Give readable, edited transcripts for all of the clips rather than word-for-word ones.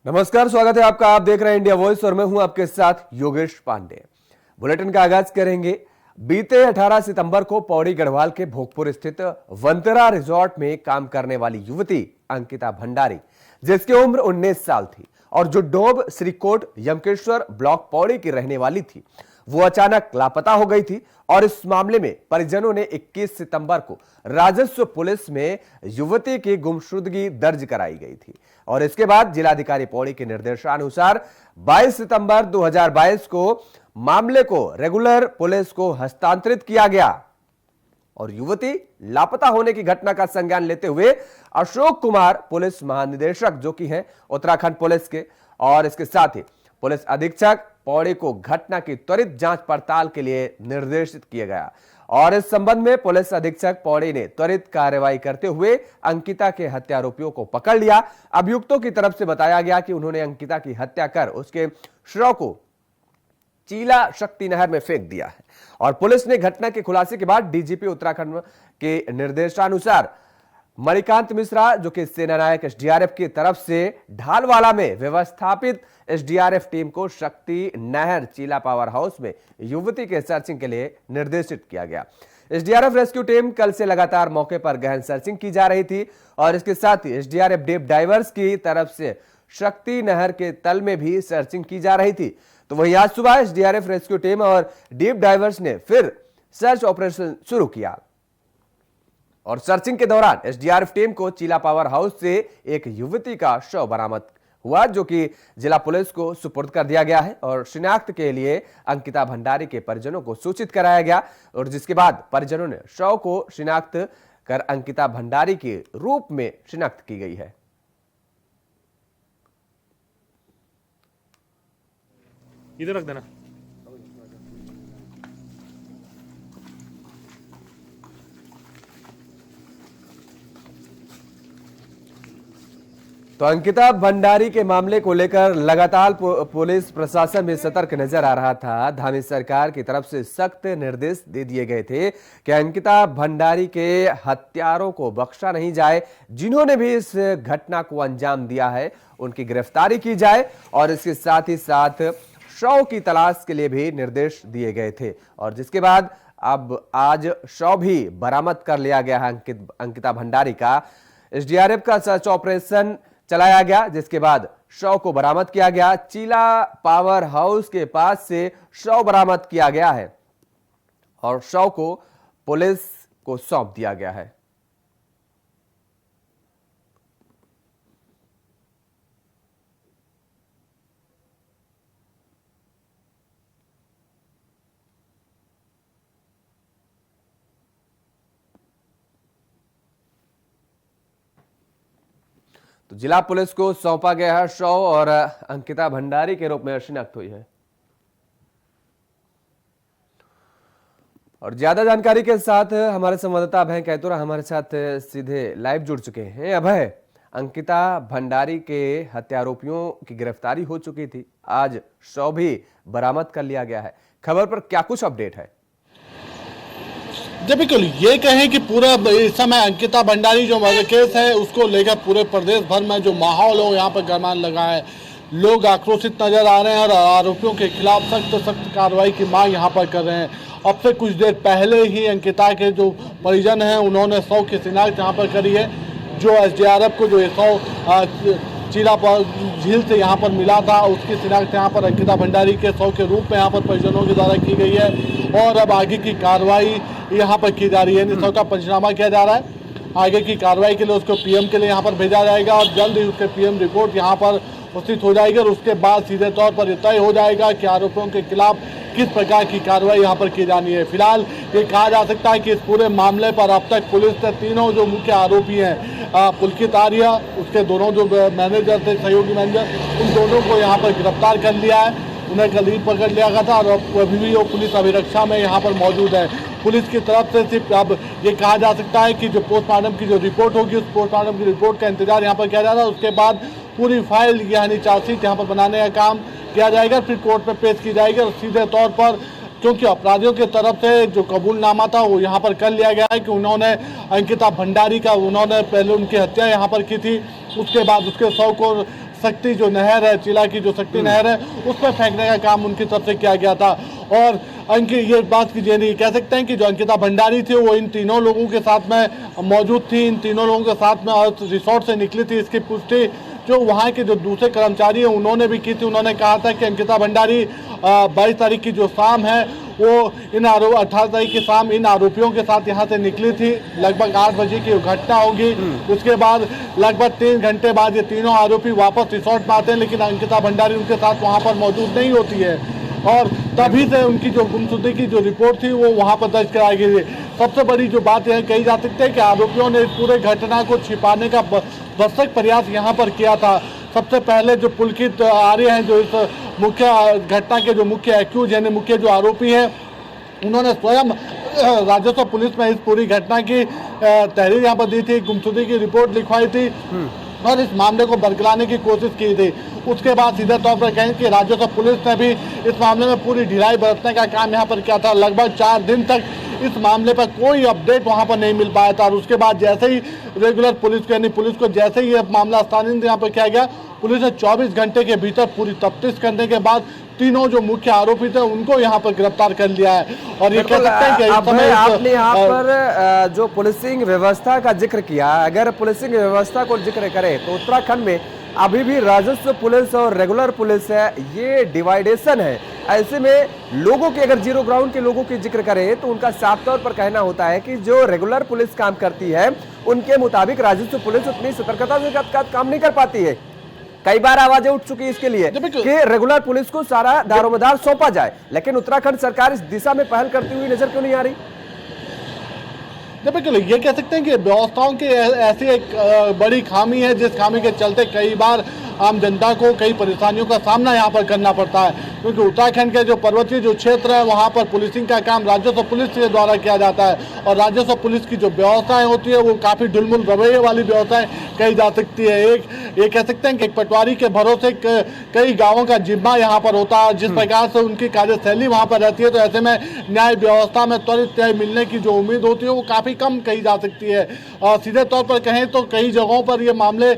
नमस्कार, स्वागत है आपका। आप देख रहे हैं इंडिया वॉइस और मैं हूं आपके साथ योगेश पांडे। बुलेटिन का आगाज करेंगे। बीते 18 सितंबर को पौड़ी गढ़वाल के भोगपुर स्थित वंतरा रिजॉर्ट में काम करने वाली युवती अंकिता भंडारी, जिसकी उम्र 19 साल थी और जो डोब श्रीकोट यमकेश्वर ब्लॉक पौड़ी की रहने वाली थी, वो अचानक लापता हो गई थी। और इस मामले में परिजनों ने 21 सितंबर को राजस्व पुलिस में युवती की गुमशुदगी दर्ज कराई गई थी और इसके बाद जिलाधिकारी पौड़ी के निर्देशानुसार 22 सितंबर 2022 को मामले को रेगुलर पुलिस को हस्तांतरित किया गया और युवती लापता होने की घटना का संज्ञान लेते हुए अशोक कुमार पुलिस महानिदेशक, जो कि हैं उत्तराखंड पुलिस के, और इसके साथ ही पुलिस अधीक्षक पौड़ी को घटना की त्वरित जांच पड़ताल के लिए निर्देशित किया गया और इस संबंध में पुलिस अधीक्षक पौड़ी ने त्वरित कार्रवाई करते हुए अंकिता के हत्यारोपियों को पकड़ लिया। अभियुक्तों की तरफ से बताया गया कि उन्होंने अंकिता की हत्या कर उसके शव को चीला शक्ति नहर में फेंक दिया है और पुलिस ने घटना के खुलासे के बाद डीजीपी उत्तराखंड के निर्देशानुसार मणिकांत मिश्रा, जो कि सेना नायक एसडीआरएफ की तरफ से ढालवाला में व्यवस्थापित एसडीआरएफ टीम को शक्ति नहर चीला पावर हाउस में युवती के सर्चिंग के लिए निर्देशित किया गया। एसडीआरएफ रेस्क्यू टीम कल से लगातार मौके पर गहन सर्चिंग की जा रही थी और इसके साथ ही एसडीआरएफ डीप डाइवर्स की तरफ से शक्ति नहर के तल में भी सर्चिंग की जा रही थी। तो वहीं आज सुबह एसडीआरएफ रेस्क्यू टीम और डीप डाइवर्स ने फिर सर्च ऑपरेशन शुरू किया और सर्चिंग के दौरान एसडीआरएफ टीम को चीला पावर हाउस से एक युवती का शव बरामद हुआ, जो कि जिला पुलिस को सुपुर्द कर दिया गया है और शिनाख्त के लिए अंकिता भंडारी के परिजनों को सूचित कराया गया और जिसके बाद परिजनों ने शव को शिनाख्त कर अंकिता भंडारी के रूप में शिनाख्त की गई है। इधर रख देना। तो अंकिता भंडारी के मामले को लेकर लगातार पुलिस प्रशासन भी सतर्क नजर आ रहा था। धामी सरकार की तरफ से सख्त निर्देश दे दिए गए थे कि अंकिता भंडारी के हत्यारों को बख्शा नहीं जाए, जिन्होंने भी इस घटना को अंजाम दिया है उनकी गिरफ्तारी की जाए और इसके साथ ही साथ शव की तलाश के लिए भी निर्देश दिए गए थे और जिसके बाद अब आज शव भी बरामद कर लिया गया है अंकिता भंडारी का। एसडीआरएफ का सर्च ऑपरेशन चलाया गया, जिसके बाद शव को बरामद किया गया। चीला पावर हाउस के पास से शव बरामद किया गया है और शव को पुलिस को सौंप दिया गया है। तो जिला पुलिस को सौंपा गया है शव और अंकिता भंडारी के रूप में शिनाख्त हुई है। और ज्यादा जानकारी के साथ हमारे संवाददाता अभय कैतुरा हमारे साथ सीधे लाइव जुड़ चुके हैं। अभय, अंकिता भंडारी के हत्यारोपियों की गिरफ्तारी हो चुकी थी, आज शव भी बरामद कर लिया गया है, खबर पर क्या कुछ अपडेट है? जब बिल्कुल ये कहें कि पूरा इस समय अंकिता भंडारी जो मर्डर केस है उसको लेकर पूरे प्रदेश भर में जो माहौल हो यहाँ पर गरमान लगा है, लोग आक्रोशित नजर आ रहे हैं और आरोपियों के खिलाफ सख्त कार्रवाई की मांग यहाँ पर कर रहे हैं। अब से कुछ देर पहले ही अंकिता के जो परिजन हैं उन्होंने शव की शिनाख्त यहाँ पर करी है। जो एसडीआरएफ को जो शव चीला झील से यहाँ पर मिला था उसकी शिनाख्त यहाँ पर अंकिता भंडारी के शव के रूप में यहाँ पर परिजनों के द्वारा की गई है और अब आगे की कार्रवाई यहाँ पर की जा रही है। शव का पंचनामा किया जा रहा है, आगे की कार्रवाई के लिए उसको पीएम के लिए यहाँ पर भेजा जाएगा और जल्द ही उसके पीएम रिपोर्ट यहाँ पर उपस्थित हो जाएगी और उसके बाद सीधे तौर पर तय हो जाएगा कि आरोपियों के खिलाफ किस प्रकार की कार्रवाई यहाँ पर की जानी है। फिलहाल ये कहा जा सकता है कि इस पूरे मामले पर अब तक पुलिस ने तीनों जो मुख्य आरोपी हैं, पुलकित आर्य, उसके दोनों जो मैनेजर थे, सहयोगी मैनेजर, उन दोनों को यहाँ पर गिरफ्तार कर लिया है। उन्हें कल पकड़ लिया गया था और अभी भी वो पुलिस अभिरक्षा में यहाँ पर मौजूद है। पुलिस की तरफ से सिर्फ अब ये कहा जा सकता है कि जो पोस्टमार्टम की जो रिपोर्ट होगी उस पोस्टमार्टम की रिपोर्ट का इंतजार यहाँ पर किया जा रहा है। उसके बाद पूरी फाइल यानी चार्जशीट यहाँ पर बनाने का काम किया जाएगा, फिर कोर्ट में पेश की जाएगी और सीधे तौर पर क्योंकि अपराधियों की तरफ से जो कबूलनामा था वो यहाँ पर कर लिया गया है कि उन्होंने अंकिता भंडारी का उन्होंने पहले उनकी हत्या यहाँ पर की थी, उसके बाद उसके शव को शक्ति जो नहर है, चिला की जो शक्ति नहर है, उस पर फेंकने का काम उनकी तरफ से किया गया था। और ये बात की नहीं कह सकते हैं कि जो अंकिता भंडारी थी वो इन तीनों लोगों के साथ में मौजूद थी, इन तीनों लोगों के साथ में और रिसोर्ट से निकली थी। इसकी पुष्टि जो वहाँ के जो दूसरे कर्मचारी हैं उन्होंने भी की थी। उन्होंने कहा था कि अंकिता भंडारी 22 तारीख की जो शाम है वो इन 18 तारीख की शाम इन आरोपियों के साथ यहाँ से निकली थी। लगभग 8 बजे की घटना होगी। उसके बाद लगभग 3 घंटे बाद ये तीनों आरोपी वापस रिसोर्ट में आते हैं, लेकिन अंकिता भंडारी उनके साथ वहाँ पर मौजूद नहीं होती है और तभी से उनकी जो गुमशुदगी की जो रिपोर्ट थी वो वहाँ पर दर्ज कराई गई थी। सबसे बड़ी जो बात यह कही जा सकती है कि आरोपियों ने इस पूरे घटना को छिपाने का भरसक प्रयास यहाँ पर किया था। सबसे पहले जो पुलकित आर्य हैं, जो इस मुख्य घटना के जो मुख्य एक्यूज यानी मुख्य जो आरोपी हैं, उन्होंने स्वयं राजस्व पुलिस में इस पूरी घटना की तहरीर यहाँ पर दी थी, गुमशुदगी की रिपोर्ट लिखवाई थी और इस मामले को बरगलाने की कोशिश की थी। उसके बाद सीधे तौर पर कहें कि राजस्व पुलिस ने भी इस मामले में पूरी ढिलाई बरतने का काम यहाँ पर किया था। लगभग 4 दिन तक इस मामले पर कोई अपडेट वहाँ पर नहीं मिल पाया था और उसके बाद जैसे ही रेगुलर पुलिस को यानी पुलिस को जैसे ही यह मामला स्थानांतरित यहाँ पर किया गया, पुलिस ने 24 घंटे के भीतर पूरी तफ्तीश करने के बाद तीनों जो मुख्य आरोपी थे उनको यहाँ पर गिरफ्तार कर लिया है। और ये कह सकते हैं कि इस समय आपने यहाँ पर जो पुलिसिंग व्यवस्था का जिक्र किया, अगर पुलिसिंग व्यवस्था को जिक्र करें तो उत्तराखंड में अभी भी राजस्व पुलिस और रेगुलर पुलिस है, ये डिवाइडेशन है। ऐसे में लोगों के अगर जीरो ग्राउंड के लोगों की जिक्र करें तो उनका साफ तौर पर कहना होता है कि जो रेगुलर पुलिस काम करती है उनके मुताबिक राजस्व पुलिस उतनी सतर्कता से काम नहीं कर पाती है। कई बार आवाजें उठ चुकी है इसके लिए कि रेगुलर पुलिस को सारा दारोमदार सौंपा जाए, लेकिन उत्तराखंड सरकार इस दिशा में पहल करती हुई नजर क्यों नहीं आ रही? बिल्कुल, ये कह सकते हैं कि व्यवस्थाओं की ऐसी एक बड़ी खामी है जिस खामी के चलते कई बार आम जनता को कई परेशानियों का सामना यहाँ पर करना पड़ता है, क्योंकि उत्तराखंड के जो पर्वतीय जो क्षेत्र है वहाँ पर पुलिसिंग का काम राजस्व पुलिस के द्वारा किया जाता है और राजस्व पुलिस की जो व्यवस्थाएं होती है वो काफ़ी ढुलमुल रवैये वाली व्यवस्थाएं कही जा सकती है। ये कह सकते हैं कि एक पटवारी के भरोसे कई गाँवों का जिम्मा यहाँ पर होता है। जिस प्रकार से उनकी कार्यशैली वहाँ पर रहती है तो ऐसे में न्याय व्यवस्था में त्वरित न्याय मिलने की जो उम्मीद होती है वो काफ़ी कम कही जा सकती है। और सीधे तौर पर कहें तो कई जगहों पर ये मामले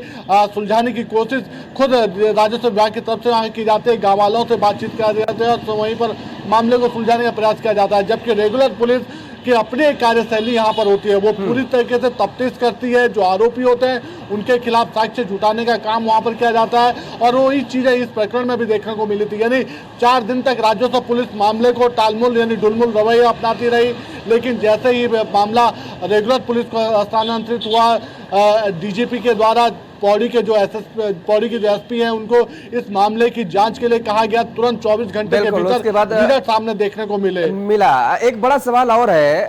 सुलझाने की कोशिश खुद राजस्व विभाग की तरफ से वहाँ की जाती है, गाँव वालों से बातचीत किया जाता है और तो वहीं पर मामले को सुलझाने का प्रयास किया जाता है। जबकि रेगुलर पुलिस की अपनी एक कार्यशैली यहाँ पर होती है, वो पूरी तरीके से तफ्तीश करती है। जो आरोपी होते हैं उनके खिलाफ साक्ष्य जुटाने का काम वहाँ पर किया जाता है और वही चीज़ें इस प्रकरण में भी देखने को मिली थी। यानी 4 दिन तक राजस्व पुलिस मामले को टालमुल यानी ढुलमुल रवैया अपनाती रही, लेकिन जैसे ही मामला रेगुलर पुलिस को स्थानांतरित हुआ डीजीपी के द्वारा पौड़ी के जो एसपी हैं उनको इस मामले की जांच के लिए कहा गया, तुरंत 24 घंटे के भीतर सामने देखने को मिला। एक बड़ा सवाल और है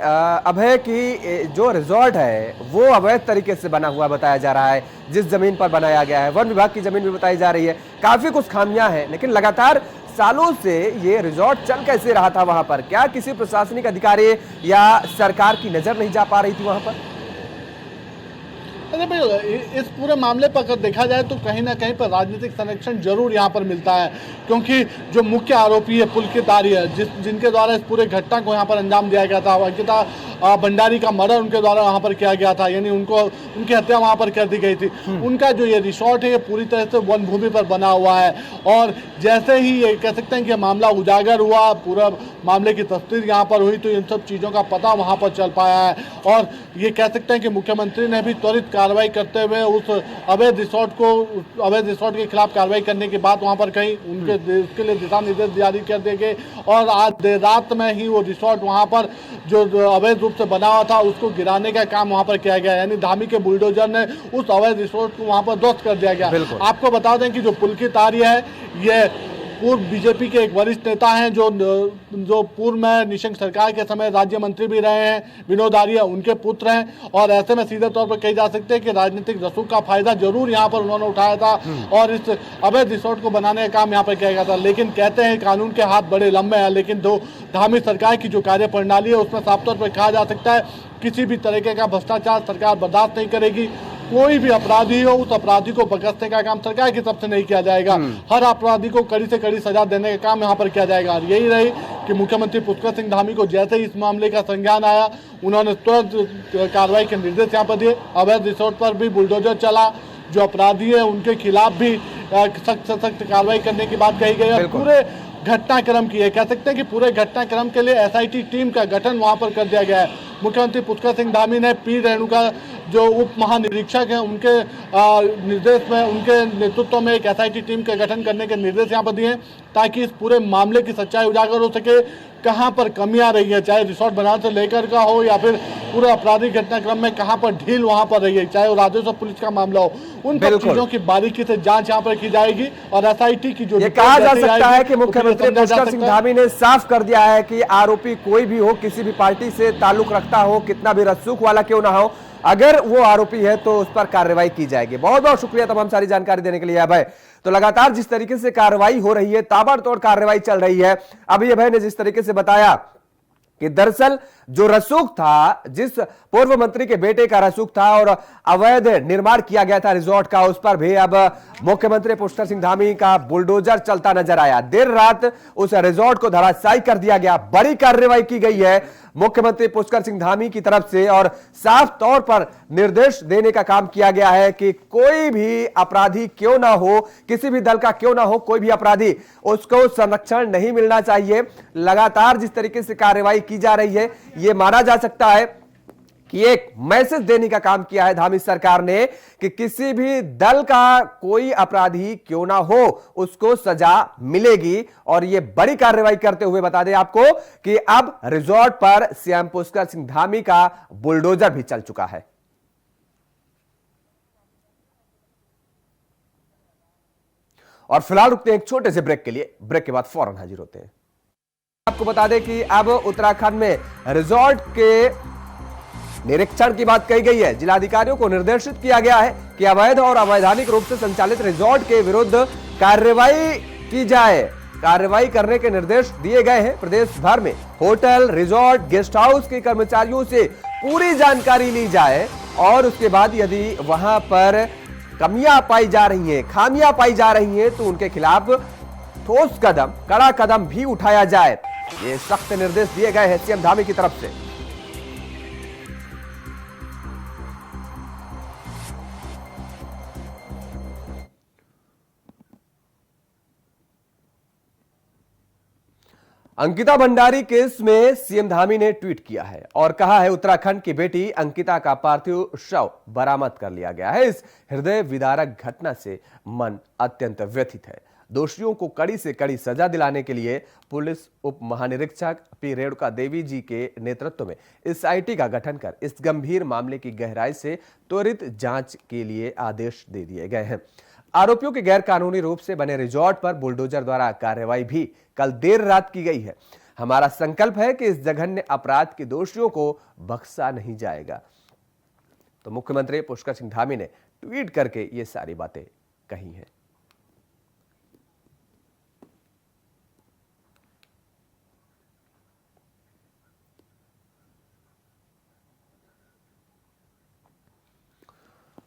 अभय की जो रिजॉर्ट है वो अवैध तरीके से बना हुआ बताया जा रहा है। जिस जमीन पर बनाया गया है वन विभाग की जमीन भी बताई जा रही है, काफी कुछ खामियां हैं, लेकिन लगातार सालों से ये रिजॉर्ट चल कैसे रहा था वहां पर? क्या किसी प्रशासनिक अधिकारी या सरकार की नजर नहीं जा पा रही थी वहां पर? अरे भाई, इस पूरे मामले पर अगर देखा जाए तो कहीं ना कहीं पर राजनीतिक संरक्षण जरूर यहाँ पर मिलता है, क्योंकि जो मुख्य आरोपी है पुलकित आर्य जिनके द्वारा इस पूरे घटना को यहाँ पर अंजाम दिया गया था, अंकिता भंडारी का मर्डर उनके द्वारा वहाँ पर किया गया था, यानी उनकी हत्या वहाँ पर कर दी गई थी। उनका जो ये रिसोर्ट है ये पूरी तरह से वन भूमि पर बना हुआ है और जैसे ही ये कह सकते हैं कि मामला उजागर हुआ, पूरा मामले की तफ्तीश यहाँ पर हुई तो इन सब चीज़ों का पता वहाँ पर चल पाया है। और ये कह सकते हैं कि मुख्यमंत्री ने भी त्वरित कार्रवाई करते हुए उस अवैध रिसोर्ट के खिलाफ कार्रवाई करने के बाद वहाँ पर कहीं उसके लिए दिशा निर्देश जारी कर दिए गए और आज देर रात में ही वो रिसोर्ट वहाँ पर जो अवैध रूप से बना हुआ था उसको गिराने का काम वहाँ पर किया गया, यानी धामी के बुलडोजर ने उस अवैध रिसोर्ट को वहाँ पर ध्वस्त कर दिया गया। आपको बता दें कि जो पुलकित आर्य है ये पूर्व बीजेपी के एक वरिष्ठ नेता हैं जो पूर्व में निशंक सरकार के समय राज्य मंत्री भी रहे हैं, विनोद आर्य उनके पुत्र हैं और ऐसे में सीधे तौर पर कही जा सकते हैं कि राजनीतिक रसूख का फायदा जरूर यहाँ पर उन्होंने उठाया था और इस अवैध रिसोर्ट को बनाने का काम यहाँ पर किया गया था। लेकिन कहते हैं कानून के हाथ बड़े लंबे हैं, लेकिन जो धामी सरकार की जो कार्य प्रणाली है उसमें साफ तौर पर कहा जा सकता है किसी भी तरीके का भ्रष्टाचार सरकार बर्दाश्त नहीं करेगी। कोई भी अपराधी हो उस अपराधी को बख्शने का काम सरकार की तरफ से नहीं किया जाएगा, हर अपराधी को कड़ी से कड़ी सजा देने का काम यहाँ पर किया जाएगा। और यही रही कि मुख्यमंत्री पुष्कर सिंह धामी को जैसे ही इस मामले का संज्ञान आया उन्होंने तुरंत कार्रवाई के निर्देश यहाँ पर दिए। अवैध रिसोर्ट पर भी बुलडोजर चला, जो अपराधी है उनके खिलाफ भी सख्त से सख्त कार्रवाई करने की बात कही गई है। बिल्कुल। पूरे घटनाक्रम की है, कह सकते हैं कि पूरे घटनाक्रम के लिए एसआईटी टीम का गठन वहां पर कर दिया गया है। मुख्यमंत्री पुष्कर सिंह धामी ने पी रेणुका जो उप महानिरीक्षक हैं उनके निर्देश में, उनके नेतृत्व में एक एसआईटी टीम का गठन करने के निर्देश यहाँ पर दिए हैं ताकि इस पूरे मामले की सच्चाई उजागर हो सके, कहां पर कमियां रही है, चाहे रिसोर्ट बनाने से लेकर का हो या फिर पूरे आपराधिक घटनाक्रम में कहां पर ढील वहां पर रही है, चाहे वो राजस्व पुलिस का मामला हो, उन सब चीजों की बारीकी से जांच यहां पर की जाएगी। और एसआईटी की जो ये कहा जा सकता है कि मुख्यमंत्री पुष्कर सिंह धामी ने साफ कर दिया है कि आरोपी कोई भी हो, किसी भी पार्टी से ताल्लुक रखता हो, कितना भी रसूख वाला क्यों ना हो, अगर वो आरोपी है तो उस पर कार्रवाई की जाएगी। बहुत बहुत शुक्रिया तमाम सारी जानकारी देने के लिए अभय। तो लगातार जिस तरीके से कार्रवाई हो रही है, ताबड़तोड़ कार्रवाई चल रही है। अभी अभय ने जिस तरीके से बताया कि दरअसल जो रसूख था, जिस पूर्व मंत्री के बेटे का रसूख था और अवैध निर्माण किया गया था रिजॉर्ट का, उस पर भी अब मुख्यमंत्री पुष्कर सिंह धामी का बुलडोजर चलता नजर आया। देर रात उस रिजॉर्ट को धराशायी कर दिया गया। बड़ी कार्रवाई की गई है मुख्यमंत्री पुष्कर सिंह धामी की तरफ से और साफ तौर पर निर्देश देने का काम किया गया है कि कोई भी अपराधी क्यों ना हो, किसी भी दल का क्यों ना हो, कोई भी अपराधी, उसको संरक्षण नहीं मिलना चाहिए। लगातार जिस तरीके से कार्रवाई की जा रही है, यह माना जा सकता है कि एक मैसेज देने का काम किया है धामी सरकार ने कि किसी भी दल का कोई अपराधी क्यों ना हो, उसको सजा मिलेगी। और यह बड़ी कार्रवाई करते हुए बता दें आपको कि अब रिजॉर्ट पर सीएम पुष्कर सिंह धामी का बुलडोजर भी चल चुका है। और फिलहाल रुकते हैं एक छोटे से ब्रेक के लिए। ब्रेक के बाद फौरन हाजिर होते हैं। आपको बता दें कि अब उत्तराखंड में रिजॉर्ट के निरीक्षण की बात कही गई है। जिलाधिकारियों को निर्देशित किया गया है कि अवैध और अवैधानिक रूप से संचालित रिजॉर्ट के विरुद्ध कार्रवाई की जाए। कार्रवाई करने के निर्देश दिए गए हैं। प्रदेश भर में होटल, रिजॉर्ट, गेस्ट हाउस के कर्मचारियों से पूरी जानकारी ली जाए और उसके बाद यदि वहां पर कमियां पाई जा रही हैं, खामियां पाई जा रही हैं, तो उनके खिलाफ ठोस कदम, कड़ा कदम भी उठाया जाए। ये सख्त निर्देश दिए गए हैं सीएम धामी की तरफ से। अंकिता भंडारी केस में सीएम धामी ने ट्वीट किया है और कहा है, उत्तराखंड की बेटी अंकिता का पार्थिव शव बरामद कर लिया गया है। इस हृदय विदारक घटना से मन अत्यंत व्यथित है। दोषियों को कड़ी से कड़ी सजा दिलाने के लिए पुलिस उप महानिरीक्षक पी रेणुका देवी जी के नेतृत्व में एसआईटी का गठन कर इस गंभीर मामले की गहराई से त्वरित जांच के लिए आदेश दे दिए गए हैं। आरोपियों के गैर कानूनी रूप से बने रिजॉर्ट पर बुलडोजर द्वारा कार्रवाई भी कल देर रात की गई है। हमारा संकल्प है कि इस जघन्य अपराध के दोषियों को बख्शा नहीं जाएगा। तो मुख्यमंत्री पुष्कर सिंह धामी ने ट्वीट करके ये सारी बातें कही हैं।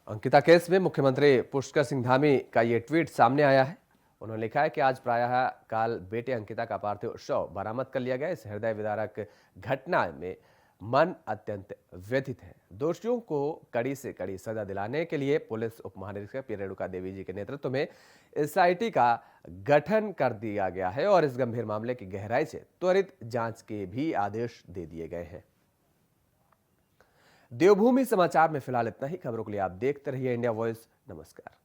अंकिता केस में मुख्यमंत्री पुष्कर सिंह धामी का यह ट्वीट सामने आया है। उन्होंने लिखा है कि आज प्रायः काल बेटे अंकिता का पार्थिव शव बरामद कर लिया गया। इस हृदय विदारक घटना में मन अत्यंत व्यथित है। दोषियों को कड़ी से कड़ी सजा दिलाने के लिए पुलिस उप महानिरीक्षक पी रेणुका देवी जी के नेतृत्व में एसआईटी का गठन कर दिया गया है और इस गंभीर मामले की गहराई से त्वरित जांच के भी आदेश दे दिए गए हैं। देवभूमि समाचार में फिलहाल इतना ही। खबरों के लिए आप देखते रहिए इंडिया वॉइस। नमस्कार।